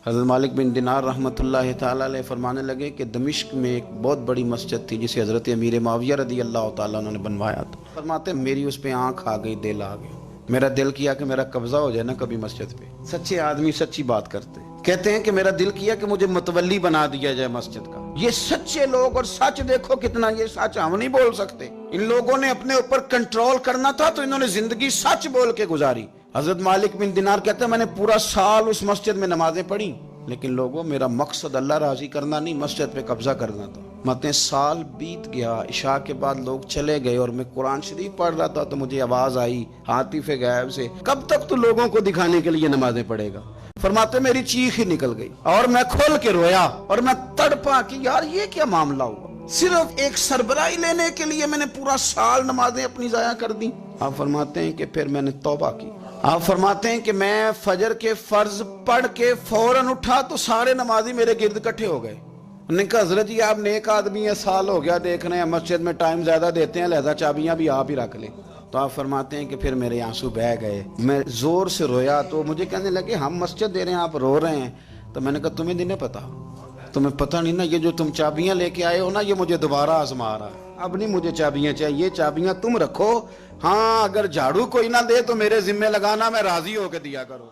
حضرت مالک بن دینار رحمۃ اللہ تعالیٰ علیہ فرمانے لگے کہ دمشق میں ایک بہت بڑی مسجد تھی جسے حضرت امیر معاویہ رضی اللہ تعالیٰ عنہ نے بنوایا تھا۔ فرماتے میری اس پہ آنکھ آ گئی، دل آ گیا، میرا دل کیا کہ میرا قبضہ ہو جائے نا کبھی مسجد پہ۔ سچے آدمی سچی بات کرتے کہتے ہیں کہ میرا دل کیا کہ مجھے متولی بنا دیا جائے مسجد کا۔ یہ سچے لوگ، اور سچ دیکھو کتنا، یہ سچ ہم نہیں بول سکتے، ان لوگوں نے اپنے اوپر کنٹرول کرنا تھا تو انہوں نے زندگی سچ بول کے گزاری۔ حضرت مالک بن دینار کہتے ہیں میں نے پورا سال اس مسجد میں نمازیں پڑھی، لیکن لوگوں میرا مقصد اللہ راضی کرنا نہیں، مسجد پہ قبضہ کرنا تھا۔ مطلب سال بیت گیا، عشاء کے بعد لوگ چلے گئے اور میں قرآن شریف پڑھ رہا تھا تو مجھے آواز آئی ہاتف غیب سے، کب تک تو لوگوں کو دکھانے کے لیے نمازیں پڑھے گا؟ فرماتے میری چیخ ہی نکل گئی اور میں کھول کے رویا اور میں تڑپا کہ یار یہ کیا معاملہ ہوا، صرف ایک سربراہی لینے کے لیے میں نے پورا سال نمازیں اپنی ضائع کر دی۔ آپ فرماتے ہیں کہ پھر میں نے توبہ کی۔ آپ فرماتے ہیں کہ میں فجر کے فرض پڑھ کے فوراً اٹھا تو سارے نمازی میرے گرد اکٹھے ہو گئے۔ انہوں نے کہا حضرت جی آپ نیک آدمی ہیں، سال ہو گیا دیکھ رہے ہیں مسجد میں ٹائم زیادہ دیتے ہیں، لہذا چابیاں بھی آپ ہی رکھ لیں۔ تو آپ فرماتے ہیں کہ پھر میرے آنسو بہہ گئے، میں زور سے رویا تو مجھے کہنے لگے ہم مسجد دے رہے ہیں آپ رو رہے ہیں۔ تو میں نے کہا تمہیں نہیں پتا، تمہیں پتہ نہیں نا، یہ جو تم چابیاں لے کے آئے ہو نا یہ مجھے دوبارہ آزما رہا ہے، اب نہیں مجھے چابیاں چاہیے، چابیاں تم رکھو، ہاں اگر جھاڑو کوئی نہ دے تو میرے ذمہ لگانا، میں راضی ہو کے دیا کرو۔